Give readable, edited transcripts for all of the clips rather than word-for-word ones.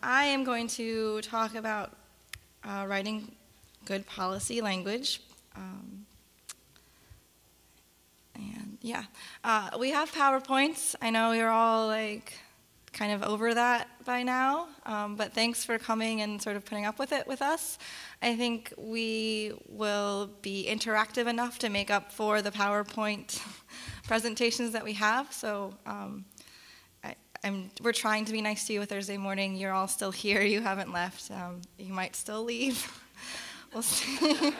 I am going to talk about writing good policy language. We have PowerPoints. I know you're all like kind of over that by now, but thanks for coming and sort of putting up with it with us. I think we will be interactive enough to make up for the PowerPoint presentations that we have. So we're trying to be nice to you Thursday morning. You're all still here. You haven't left. You might still leave. We'll see.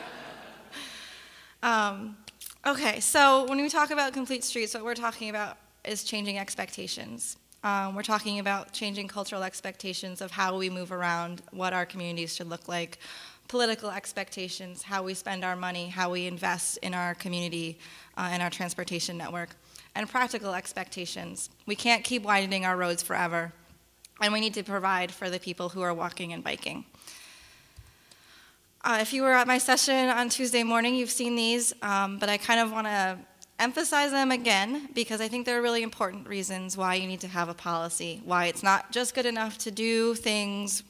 Okay, so when we talk about complete streets, what we're talking about is changing expectations. We're talking about changing cultural expectations of how we move around, what our communities should look like, political expectations, how we spend our money, how we invest in our community, in our transportation network, and practical expectations. We can't keep widening our roads forever, and we need to provide for the people who are walking and biking. If you were at my session on Tuesday morning, you've seen these, but I kind of want to emphasize them again because I think they're really important reasons why you need to have a policy, why it's not just good enough to do things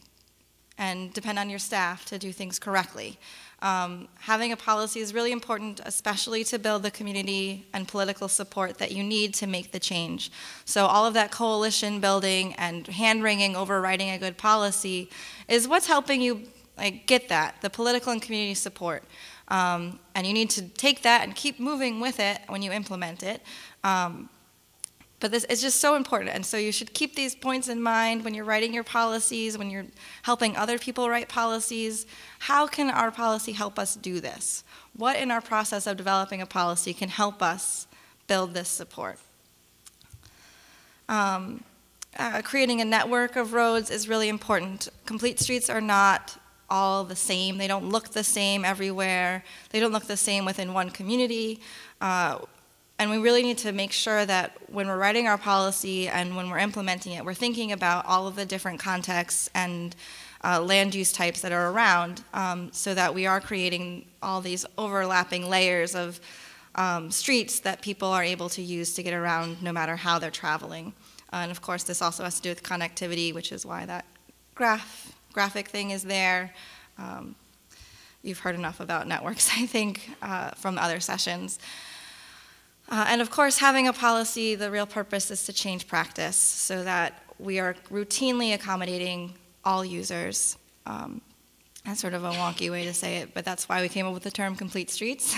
and depend on your staff to do things correctly. Having a policy is really important, especially to build the community and political support that you need to make the change. So all of that coalition building and hand-wringing over writing a good policy is what's helping you get that, the political and community support. And you need to take that and keep moving with it when you implement it. But this is just so important, and so you should keep these points in mind when you're writing your policies, when you're helping other people write policies. How can our policy help us do this? What in our process of developing a policy can help us build this support? Creating a network of roads is really important. Complete streets are not all the same. They don't look the same everywhere. They don't look the same within one community. And we really need to make sure that when we're writing our policy and when we're implementing it, we're thinking about all of the different contexts and land use types that are around so that we are creating all these overlapping layers of streets that people are able to use to get around no matter how they're traveling. And of course, this also has to do with connectivity, which is why that graphic thing is there. You've heard enough about networks, I think, from other sessions. And of course, having a policy, the real purpose is to change practice so that we are routinely accommodating all users. That's sort of a wonky way to say it, but that's why we came up with the term complete streets.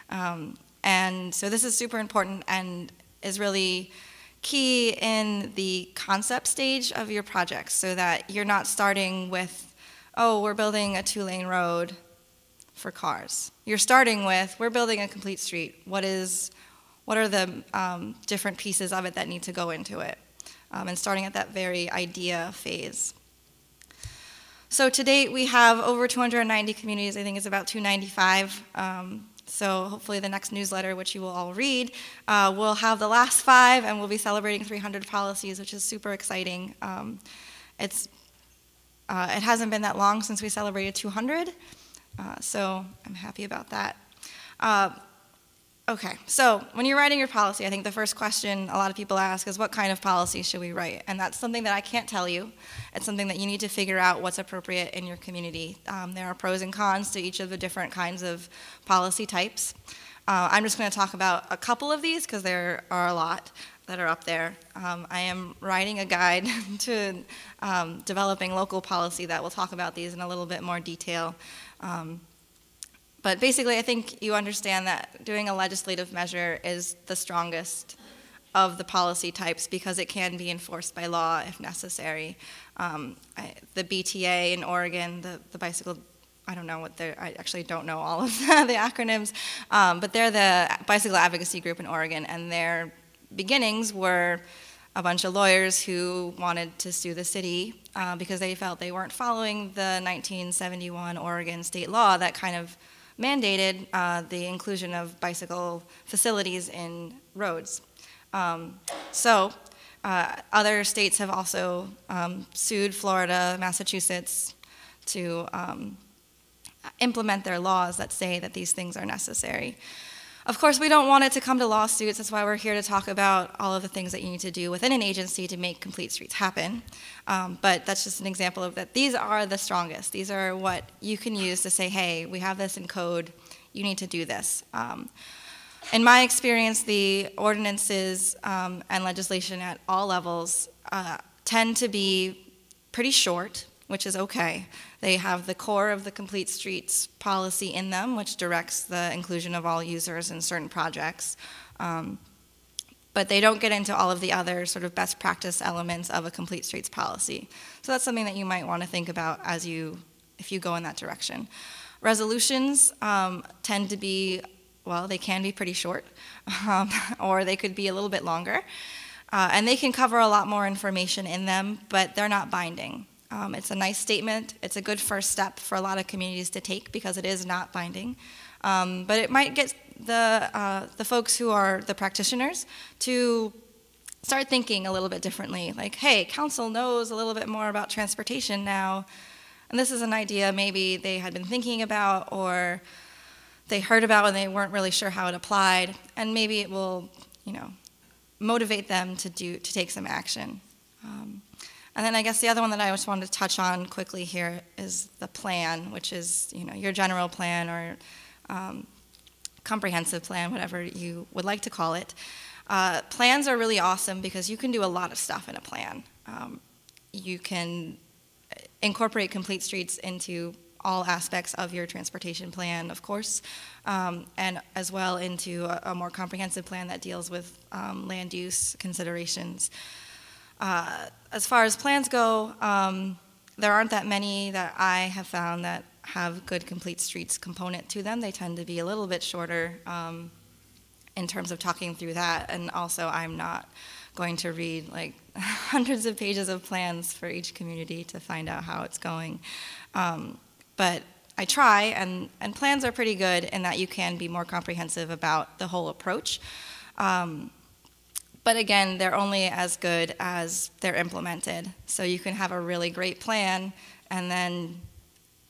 And so this is super important and is really key in the concept stage of your projects so that you're not starting with, oh, we're building a 2-lane road for cars. You're starting with, we're building a complete street. What are the different pieces of it that need to go into it? And starting at that very idea phase. So to date, we have over 290 communities. I think it's about 295. So hopefully the next newsletter, which you will all read, will have the last 5, and we'll be celebrating 300 policies, which is super exciting. It hasn't been that long since we celebrated 200, so I'm happy about that. Okay, so when you're writing your policy, I think the first question a lot of people ask is what kind of policy should we write? And that's something that I can't tell you. It's something that you need to figure out what's appropriate in your community. There are pros and cons to each of the different kinds of policy types. I'm just going to talk about a couple of these because there are a lot that are up there. I am writing a guide to developing local policy that will talk about these in a little bit more detail. But basically, I think you understand that doing a legislative measure is the strongest of the policy types because it can be enforced by law if necessary. The BTA in Oregon, the bicycle, I don't know what they're, I actually don't know all of the acronyms, but they're the bicycle advocacy group in Oregon, and their beginnings were a bunch of lawyers who wanted to sue the city because they felt they weren't following the 1971 Oregon state law that kind of mandated the inclusion of bicycle facilities in roads. Other states have also sued Florida, Massachusetts to implement their laws that say that these things are necessary. Of course, we don't want it to come to lawsuits. That's why we're here to talk about all of the things that you need to do within an agency to make complete streets happen. But that's just an example of that. These are the strongest. These are what you can use to say, hey, we have this in code. You need to do this. In my experience, the ordinances and legislation at all levels tend to be pretty short, which is okay. They have the core of the Complete Streets policy in them, which directs the inclusion of all users in certain projects. But they don't get into all of the other sort of best practice elements of a Complete Streets policy. So that's something that you might want to think about if you go in that direction. Resolutions tend to be, well, they can be pretty short, or they could be a little bit longer. And they can cover a lot more information in them, but they're not binding. It's a nice statement. It's a good first step for a lot of communities to take because it is not binding. But it might get the folks who are the practitioners to start thinking a little bit differently. Like, hey, council knows a little bit more about transportation now, and this is an idea maybe they had been thinking about or they heard about and they weren't really sure how it applied, and maybe it will, motivate them to take some action. And then I guess the other one that I just wanted to touch on quickly here is the plan, which is your general plan or comprehensive plan, whatever you would like to call it. Plans are really awesome because you can do a lot of stuff in a plan. You can incorporate complete streets into all aspects of your transportation plan, of course, and as well into a more comprehensive plan that deals with land use considerations. As far as plans go, there aren't that many that I have found that have good complete streets component to them. They tend to be a little bit shorter in terms of talking through that, and also I'm not going to read like hundreds of pages of plans for each community to find out how it's going. But I try, and plans are pretty good in that you can be more comprehensive about the whole approach. But again, they're only as good as they're implemented. So you can have a really great plan, and then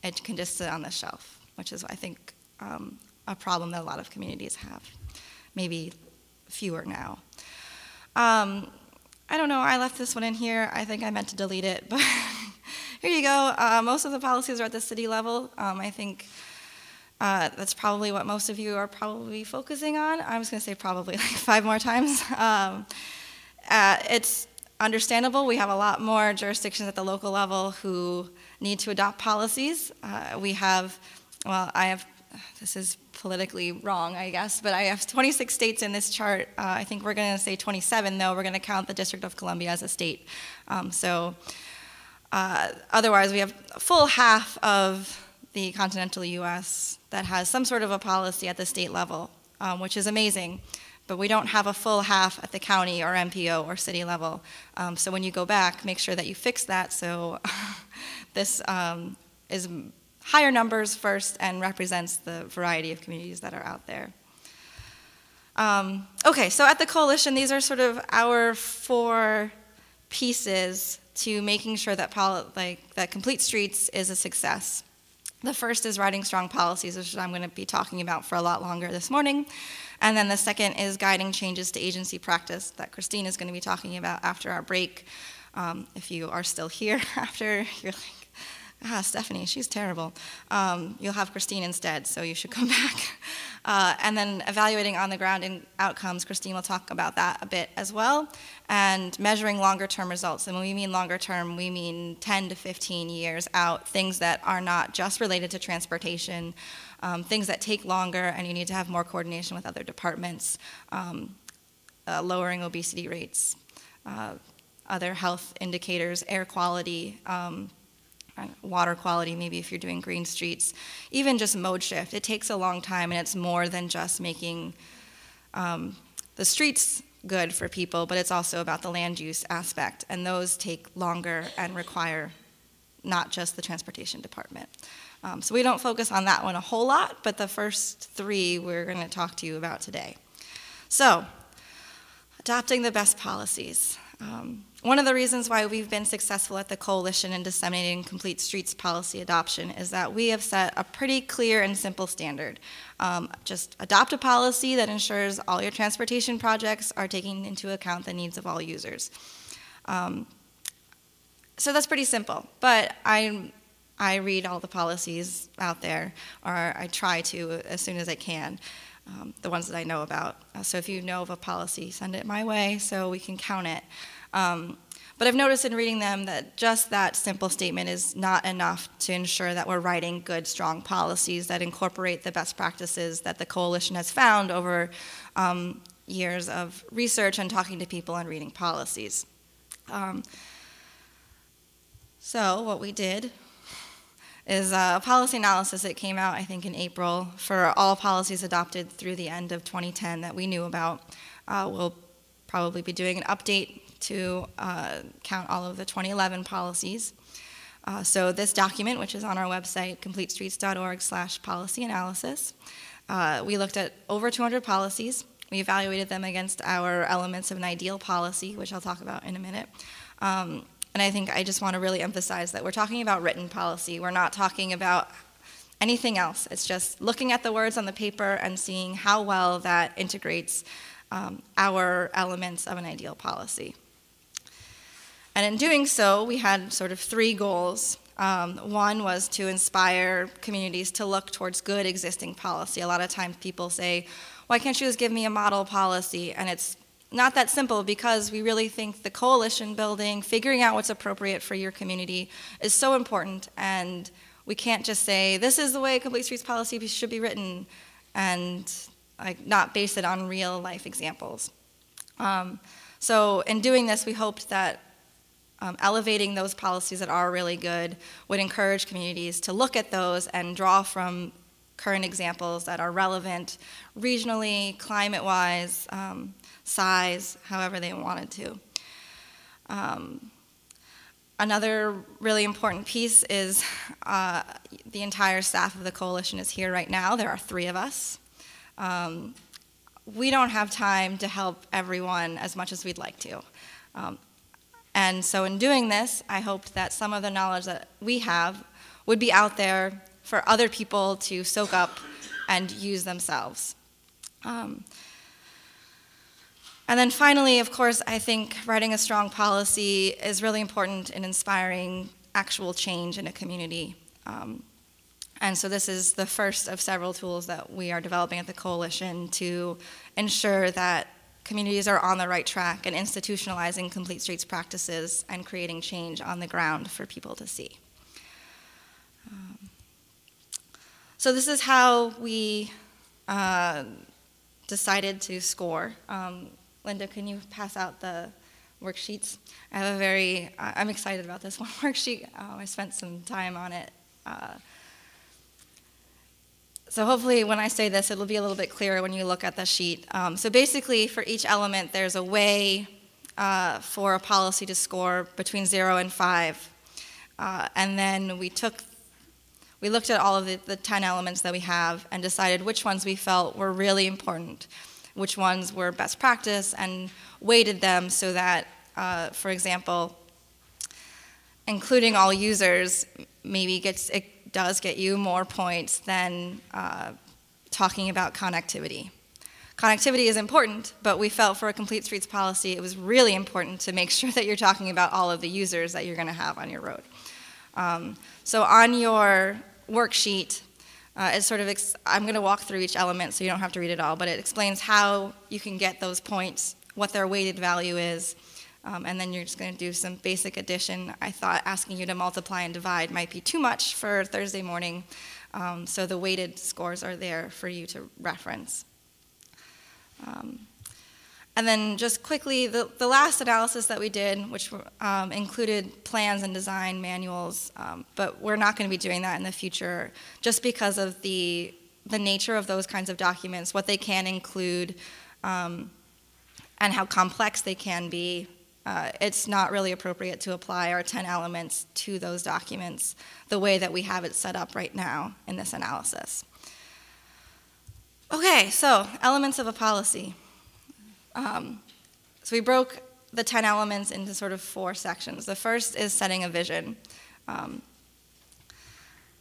it can just sit on the shelf, which is, I think, a problem that a lot of communities have. Maybe fewer now. I don't know, I left this one in here. I think I meant to delete it, but here you go. Most of the policies are at the city level. I think that's probably what most of you are probably focusing on. I'm just going to say probably like 5 more times. It's understandable. We have a lot more jurisdictions at the local level who need to adopt policies. We have, well, this is politically wrong, I guess, but I have 26 states in this chart. I think we're going to say 27, though. We're going to count the District of Columbia as a state. Otherwise, we have a full half of the continental U.S. that has some sort of a policy at the state level, which is amazing. But we don't have a full half at the county or MPO or city level. So when you go back, make sure that you fix that so this is higher numbers first and represents the variety of communities that are out there. Okay, so at the coalition, these are sort of our 4 pieces to making sure that that Complete Streets is a success. The first is writing strong policies, which I'm going to be talking about for a lot longer this morning. And then the second is guiding changes to agency practice that Christine is going to be talking about after our break. If you are still here after, you're like, Stefanie, she's terrible. You'll have Christine instead, so you should come back. And then evaluating on-the-ground outcomes, Christine will talk about that a bit as well. And measuring longer-term results. And when we mean longer-term, we mean 10 to 15 years out, things that are not just related to transportation, things that take longer, and you need to have more coordination with other departments, lowering obesity rates, other health indicators, air quality, water quality, maybe if you're doing green streets, even just mode shift. It takes a long time, and it's more than just making the streets good for people, but it's also about the land use aspect, and those take longer and require not just the transportation department. So we don't focus on that one a whole lot, but the first 3 we're going to talk to you about today. So, adopting the best policies. One of the reasons why we've been successful at the Coalition in disseminating complete streets policy adoption is that we have set a pretty clear and simple standard. Just adopt a policy that ensures all your transportation projects are taking into account the needs of all users. So that's pretty simple, but I read all the policies out there, or I try to as soon as I can, the ones that I know about. So if you know of a policy, send it my way so we can count it. But I've noticed in reading them that just that simple statement is not enough to ensure that we're writing good, strong policies that incorporate the best practices that the Coalition has found over years of research and talking to people and reading policies. So what we did is a policy analysis that came out, I think, in April for all policies adopted through the end of 2010 that we knew about. We'll probably be doing an update to count all of the 2011 policies. So this document, which is on our website, completestreets.org/policy analysis, we looked at over 200 policies. We evaluated them against our elements of an ideal policy, which I'll talk about in a minute. And I think I just want to really emphasize that we're talking about written policy. We're not talking about anything else. It's just looking at the words on the paper and seeing how well that integrates our elements of an ideal policy. And in doing so, we had sort of three goals. One was to inspire communities to look towards good existing policy. A lot of times people say, why can't you just give me a model policy? And it's not that simple, because we really think the coalition building, figuring out what's appropriate for your community is so important, and we can't just say, this is the way complete streets policy should be written, and not base it on real life examples. So in doing this, we hoped that elevating those policies that are really good would encourage communities to look at those and draw from current examples that are relevant regionally, climate-wise, size, however they wanted to. Another really important piece is the entire staff of the coalition is here right now. There are 3 of us. We don't have time to help everyone as much as we'd like to. And so in doing this, I hoped that some of the knowledge that we have would be out there for other people to soak up and use themselves. And then finally, of course, I think writing a strong policy is really important in inspiring actual change in a community. And so this is the first of several tools that we are developing at the Coalition to ensure that communities are on the right track and institutionalizing complete streets practices and creating change on the ground for people to see. So this is how we decided to score. Linda, can you pass out the worksheets? I have I'm excited about this one worksheet. I spent some time on it. So hopefully when I say this, it'll be a little bit clearer when you look at the sheet. So basically for each element, there's a way for a policy to score between 0 and 5. And then we looked at all of the 10 elements that we have and decided which ones we felt were really important, which ones were best practice, and weighted them so that, for example, including all users maybe it does get you more points than talking about connectivity. Connectivity is important, but we felt for a complete streets policy it was really important to make sure that you're talking about all of the users that you're going to have on your road. So on your worksheet, it's sort of, I'm going to walk through each element so you don't have to read it all, but it explains how you can get those points, what their weighted value is, and then you're just going to do some basic addition. I thought asking you to multiply and divide might be too much for Thursday morning, so the weighted scores are there for you to reference. And then just quickly, the last analysis that we did, which included plans and design manuals, but we're not going to be doing that in the future just because of the nature of those kinds of documents, what they can include, and how complex they can be. It's not really appropriate to apply our 10 elements to those documents the way that we have it set up right now in this analysis. Okay, so elements of a policy. So we broke the 10 elements into sort of 4 sections. The first is setting a vision.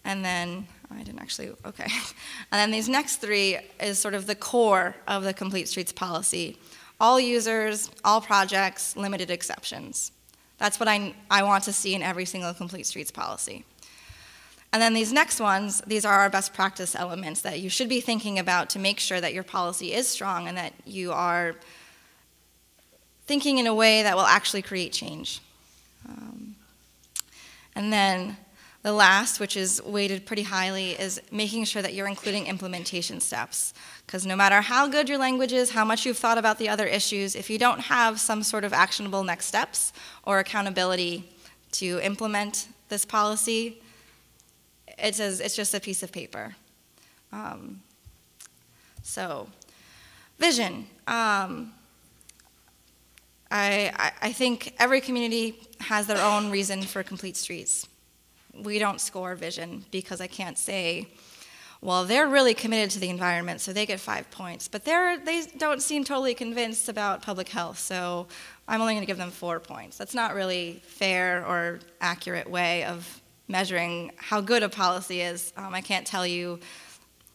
And then, I didn't actually, okay. And then these next 3 is sort of the core of the Complete Streets policy. All users, all projects, limited exceptions. That's what I want to see in every single Complete Streets policy. And then these next ones, these are our best practice elements that you should be thinking about to make sure that your policy is strong and that you are thinking in a way that will actually create change. And then the last, which is weighted pretty highly, is making sure that you're including implementation steps. Because no matter how good your language is, how much you've thought about the other issues, if you don't have some sort of actionable next steps or accountability to implement this policy, it's just a piece of paper. So, vision. I think every community has their own reason for Complete Streets. We don't score vision because I can't say, well, they're really committed to the environment, so they get 5 points. But they don't seem totally convinced about public health, so I'm only going to give them 4 points. That's not really fair or accurate way of measuring how good a policy is. I can't tell you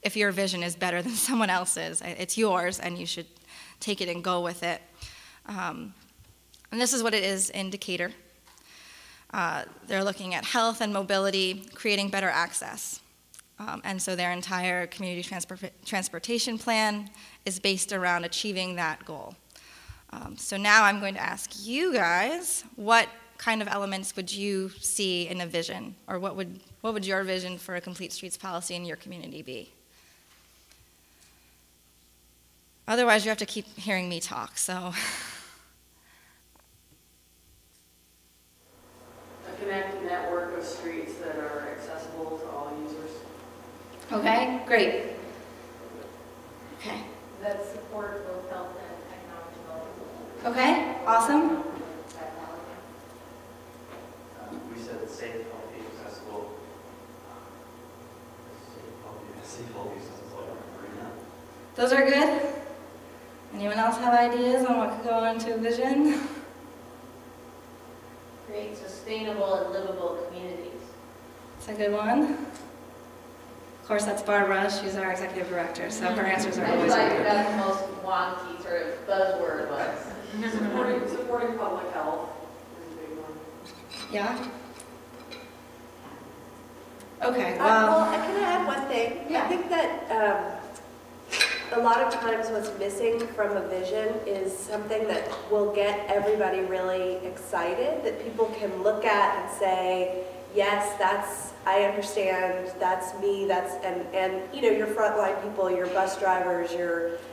if your vision is better than someone else's. It's yours, and you should take it and go with it. And this is what it is in Decatur. They're looking at health and mobility, creating better access. And so their entire community transportation plan is based around achieving that goal. So now I'm going to ask you guys, what kind of elements would you see in a vision? Or what would your vision for a Complete Streets policy in your community be? Otherwise, you have to keep hearing me talk, so. A connected network of streets that are accessible to all users. Okay, great. Okay. That support both health and economic development. Okay, awesome. We said it's safe, healthy, accessible. Safe, healthy, accessible. Those are good. Anyone else have ideas on what could go into a vision? Create sustainable and livable communities. That's a good one. Of course, that's Barbara. She's our executive director, so her answers are always like good. that's the most wonky sort of buzzword was. Supporting public health is a big one. Yeah? Okay, Well, well, can I add one thing? Yeah. I think that a lot of times what's missing from a vision is something that will get everybody really excited, that people can look at and say, yes, I understand, that's me, and you know, your frontline people, your bus drivers,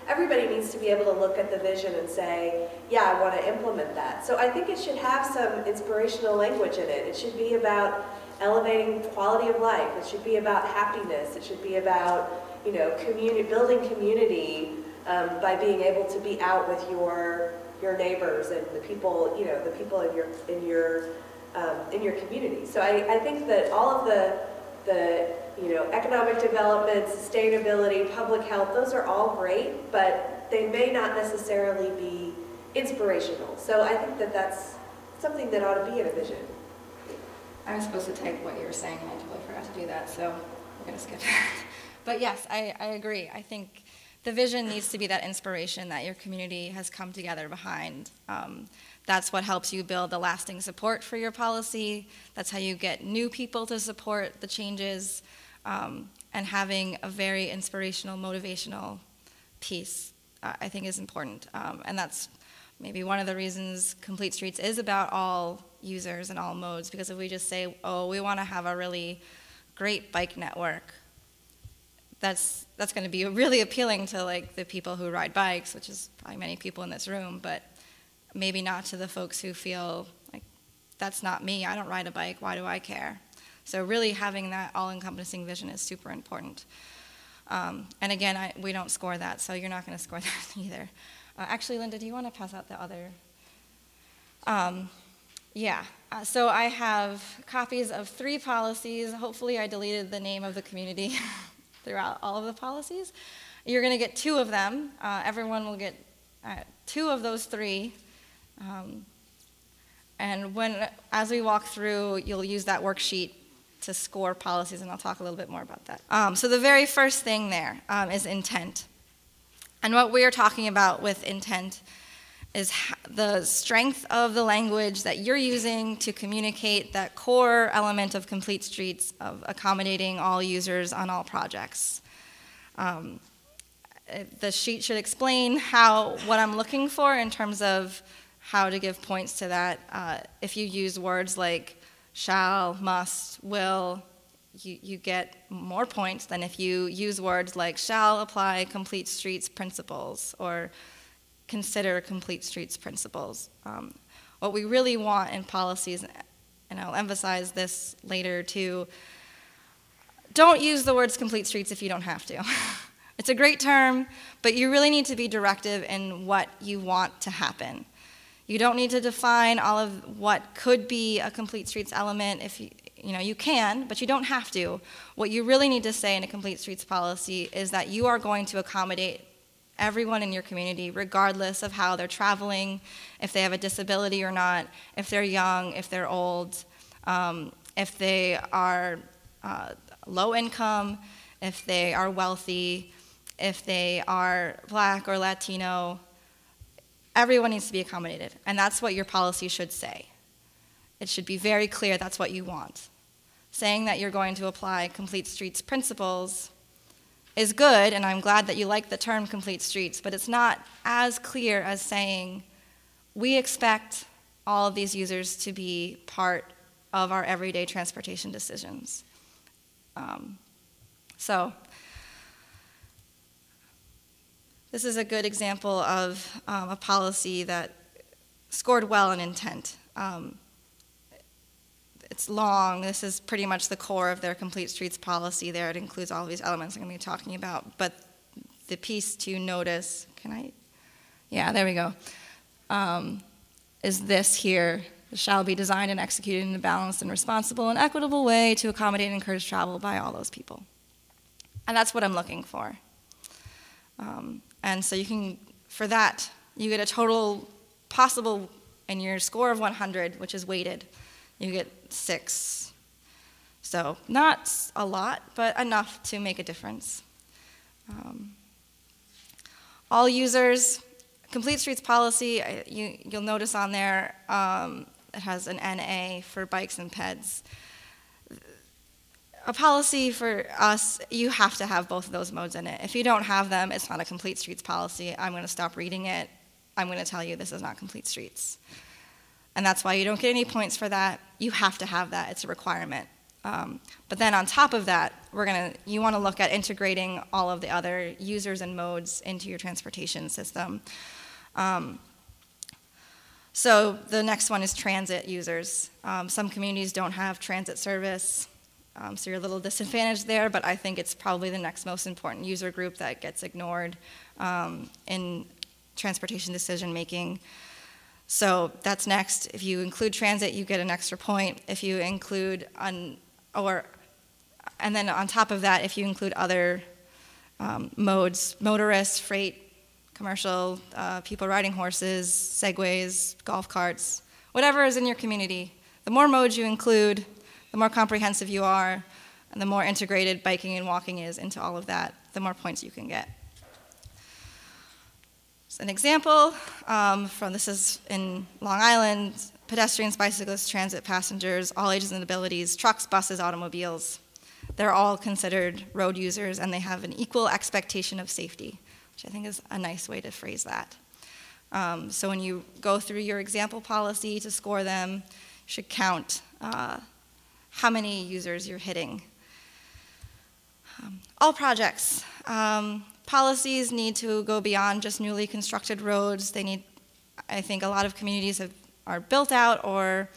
everybody needs to be able to look at the vision and say, yeah, I want to implement that. So I think it should have some inspirational language in it. It should be about elevating quality of life. It should be about happiness. It should be about, you know, building community by being able to be out with your neighbors and the people, you know, the people in your community. So I think that all of the you know, economic development, sustainability, public health, those are all great, but they may not necessarily be inspirational. So I think that that's something that ought to be in a vision. I was supposed to type what you were saying, and I totally forgot to do that, so we're going to skip that. But yes, I agree. I think the vision needs to be that inspiration that your community has come together behind. That's what helps you build the lasting support for your policy. That's how you get new people to support the changes. And having a very inspirational, motivational piece, I think is important. And that's maybe one of the reasons Complete Streets is about all users and all modes, because if we just say, oh, we want to have a really great bike network, that's going to be really appealing to like the people who ride bikes, which is probably many people in this room, but maybe not to the folks who feel like, that's not me, I don't ride a bike, why do I care? So really having that all-encompassing vision is super important. And again, we don't score that, so you're not going to score that either. Actually, Linda, do you want to pass out the other? Yeah, so I have copies of 3 policies. Hopefully I deleted the name of the community throughout all of the policies. You're going to get 2 of them. Everyone will get 2 of those 3. And as we walk through, you'll use that worksheet to score policies, and I'll talk a little bit more about that. So the very first thing there is intent. And what we are talking about with intent is the strength of the language that you're using to communicate that core element of Complete Streets of accommodating all users on all projects. The sheet should explain what I'm looking for in terms of how to give points to that. If you use words like shall, must, will, you get more points than if you use words like shall apply Complete Streets principles or consider Complete Streets principles. What we really want in policies, and I'll emphasize this later too, don't use the words Complete Streets if you don't have to. It's a great term, but you really need to be directive in what you want to happen. You don't need to define all of what could be a Complete Streets element. If you can, but you don't have to. What you really need to say in a Complete Streets policy is that you are going to accommodate everyone in your community, regardless of how they're traveling, if they have a disability or not, if they're young, if they're old, if they are low income, if they are wealthy, if they are Black or Latino. Everyone needs to be accommodated, and that's what your policy should say. It should be very clear that's what you want. Saying that you're going to apply Complete Streets principles is good, and I'm glad that you like the term Complete Streets, but it's not as clear as saying we expect all of these users to be part of our everyday transportation decisions. So this is a good example of a policy that scored well in intent. It's long. This is pretty much the core of their Complete Streets policy there. It includes all of these elements I'm going to be talking about. But the piece to notice, yeah, there we go, is this here. It shall be designed and executed in a balanced and responsible and equitable way to accommodate and encourage travel by all those people. And that's what I'm looking for. And so you can, for that, you get a total possible, in your score of 100, which is weighted, you get 6. So not a lot, but enough to make a difference. All users, Complete Streets policy, you'll notice on there, it has an NA for bikes and peds. A policy for us, you have to have both of those modes in it. If you don't have them, it's not a Complete Streets policy. I'm going to stop reading it. I'm going to tell you this is not Complete Streets. And that's why you don't get any points for that. You have to have that. It's a requirement. But then on top of that, you want to look at integrating all of the other users and modes into your transportation system. So the next one is transit users. Some communities don't have transit service. So you're a little disadvantaged there, but I think it's probably the next most important user group that gets ignored in transportation decision making. So that's next. If you include transit, you get an extra point. If you include, and then on top of that, if you include other modes, motorists, freight, commercial, people riding horses, segways, golf carts, whatever is in your community, the more modes you include, the more comprehensive you are, and the more integrated biking and walking is into all of that, the more points you can get. So an example this is in Long Island, pedestrians, bicyclists, transit passengers, all ages and abilities, trucks, buses, automobiles. They're all considered road users, and they have an equal expectation of safety, which I think is a nice way to phrase that. So when you go through your example policy to score them, you should count how many users you're hitting. All projects. Policies need to go beyond just newly constructed roads. I think a lot of communities are built out, or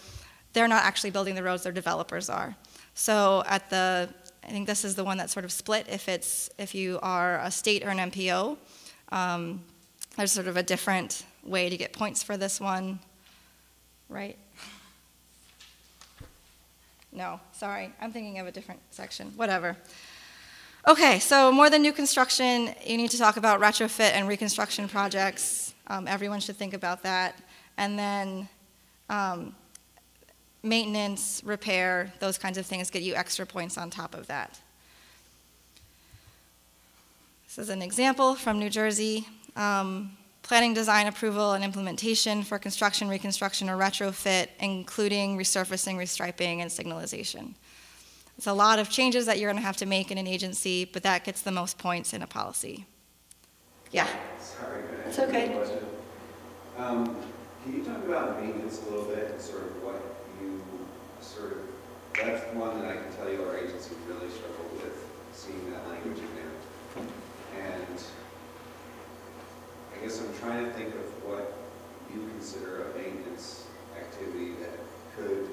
they're not actually building the roads, their developers are. So I think this is the one that's sort of split if you are a state or an MPO. There's sort of a different way to get points for this one, right? No, sorry, I'm thinking of a different section, whatever. Okay, so more than new construction, you need to talk about retrofit and reconstruction projects. Everyone should think about that. And then maintenance, repair, those kinds of things get you extra points on top of that. This is an example from New Jersey. Planning, design, approval, and implementation for construction, reconstruction, or retrofit, including resurfacing, restriping, and signalization. It's a lot of changes that you're going to have to make in an agency, but that gets the most points in a policy. Yeah? Sorry, can I It's ask you okay. a question? Can you talk about maintenance a little bit and sort of what you that's one that I can tell you our agency really struggled with, seeing that language in there. And I guess I'm trying to think of what you consider a maintenance activity that could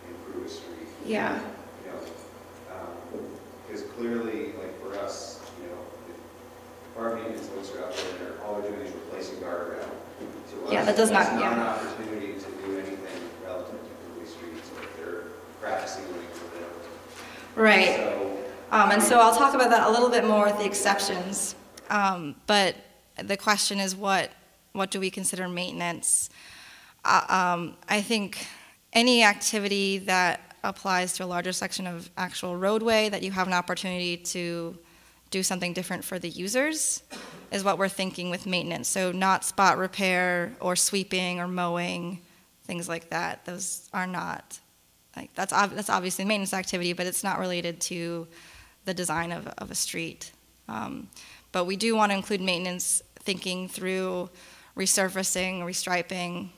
improve a street. Yeah. You know, because clearly, like for us, you know, if our maintenance folks are out there and all they're doing is replacing guardrail, to us, Yeah, that does not- that's not an yeah. opportunity to do anything relative to complete streets, or if they're crack sealing or whatever. Right. So, And so I'll talk about that a little bit more with the exceptions. But the question is, what do we consider maintenance? I think any activity that applies to a larger section of actual roadway that you have an opportunity to do something different for the users is what we're thinking with maintenance. So not spot repair or sweeping or mowing, things like that. Those are not, like, that's obviously a maintenance activity, but it's not related to the design of a street. But we do want to include maintenance thinking through resurfacing, restriping,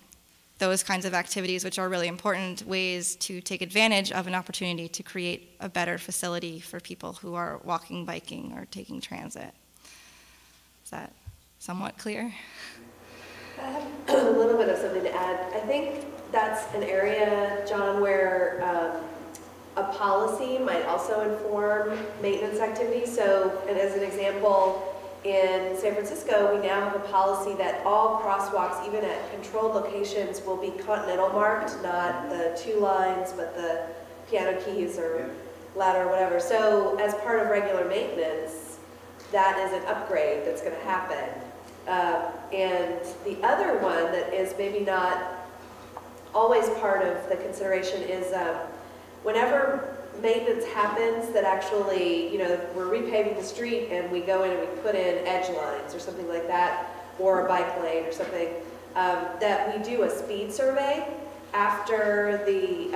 those kinds of activities, which are really important ways to take advantage of an opportunity to create a better facility for people who are walking, biking, or taking transit. Is that somewhat clear? I have a little bit of something to add. I think that's an area, John, where a policy might also inform maintenance activities. So, and as an example, in San Francisco, we now have a policy that all crosswalks, even at controlled locations, will be continental marked, not the 2 lines, but the piano keys or ladder or whatever. So as part of regular maintenance, that is an upgrade that's going to happen. And the other one that is maybe not always part of the consideration is whenever maintenance happens that actually, you know, we're repaving the street and we go in and we put in edge lines or something like that, or a bike lane or something, that we do a speed survey after the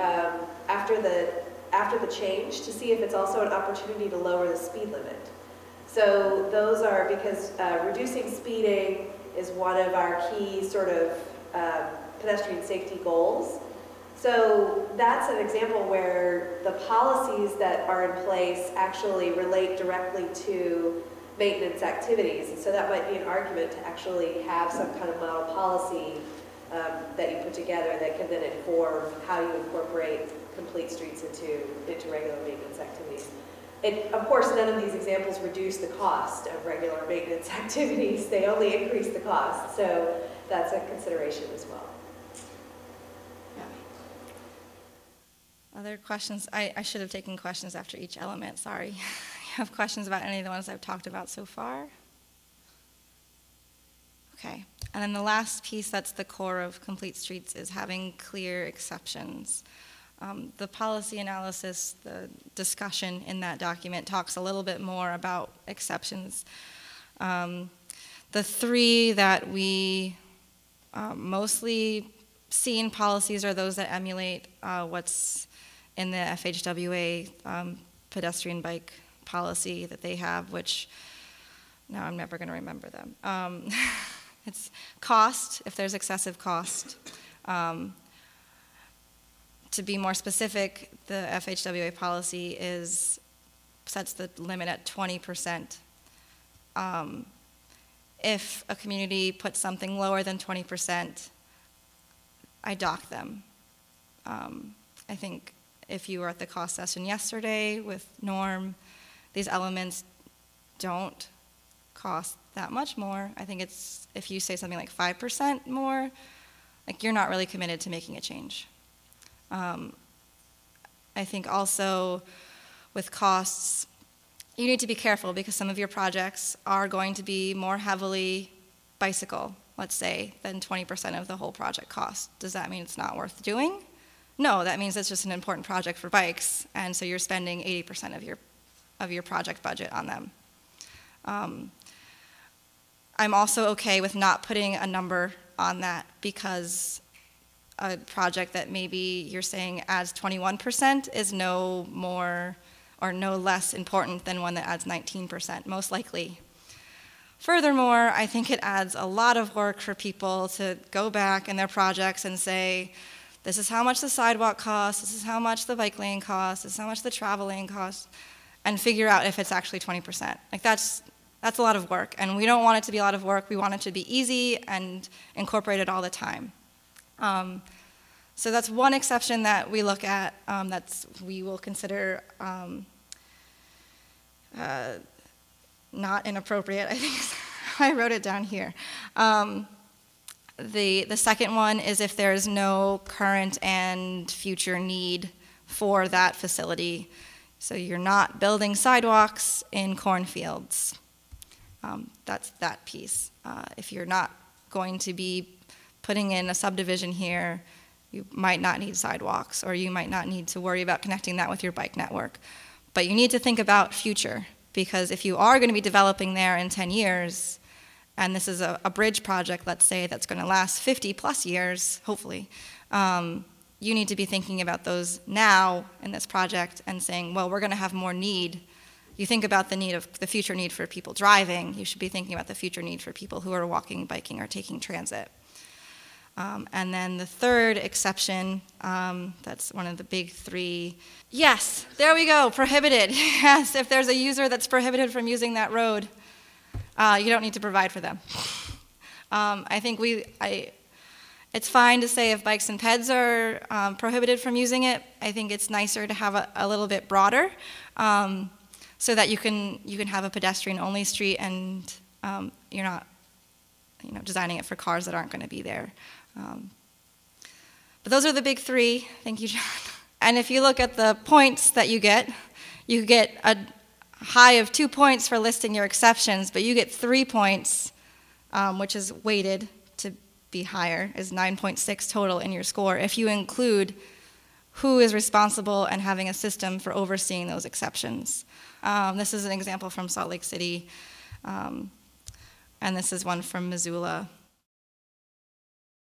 change to see if it's also an opportunity to lower the speed limit. So those are, because reducing speeding is one of our key sort of pedestrian safety goals. So that's an example where the policies that are in place actually relate directly to maintenance activities. And so that might be an argument to actually have some kind of model policy that you put together that can then inform how you incorporate complete streets into regular maintenance activities. Of course, none of these examples reduce the cost of regular maintenance activities. They only increase the cost. So that's a consideration as well. Other questions? I should have taken questions after each element, sorry. You have questions about any of the ones I've talked about so far? Okay, and then the last piece that's the core of complete streets is having clear exceptions. The policy analysis, the discussion in that document talks a little bit more about exceptions. The 3 that we mostly see in policies are those that emulate what's in the FHWA pedestrian bike policy that they have, which now I'm never going to remember them. It's cost, if there's excessive cost. To be more specific, the FHWA policy sets the limit at 20%. If a community puts something lower than 20%, I dock them. I think if you were at the cost session yesterday with Norm, these elements don't cost that much more. I think it's, if you say something like 5% more, like you're not really committed to making a change. I think also with costs, you need to be careful because some of your projects are going to be more heavily bicycle let's say, than 20% of the whole project cost. Does that mean it's not worth doing? No, that means it's just an important project for bikes, and so you're spending 80% of your project budget on them. I'm also okay with not putting a number on that, because a project that maybe you're saying adds 21% is no more or no less important than one that adds 19%, most likely. Furthermore, I think it adds a lot of work for people to go back in their projects and say, this is how much the sidewalk costs, this is how much the bike lane costs, this is how much the travel lane costs, and figure out if it's actually 20%. Like that's a lot of work, and we don't want it to be a lot of work. We want it to be easy and incorporated all the time. So that's one exception that we look at we will consider not inappropriate, I think I wrote it down here. The second one is if there's no current and future need for that facility. So you're not building sidewalks in cornfields. That's that piece. If you're not going to be putting in a subdivision here, you might not need sidewalks, or you might not need to worry about connecting that with your bike network. But you need to think about future, because if you are going to be developing there in 10 years, and this is a bridge project, let's say, that's going to last 50 plus years, hopefully, you need to be thinking about those now in this project and saying, well, we're going to have more need. You think about the future need for people driving, you should be thinking about the future need for people who are walking, biking, or taking transit. And then the third exception, that's one of the big three. Yes, there we go, prohibited. Yes, if there's a user that's prohibited from using that road, you don't need to provide for them. I think it's fine to say if bikes and peds are prohibited from using it. I think it's nicer to have a little bit broader, so that you can have a pedestrian-only street, and you're not designing it for cars that aren't going to be there. But those are the big three. Thank you, John. And if you look at the points that you get a high of 2 points for listing your exceptions, but you get 3 points, which is weighted to be higher, is 9.6 total in your score, if you include who is responsible and having a system for overseeing those exceptions. This is an example from Salt Lake City, and this is one from Missoula.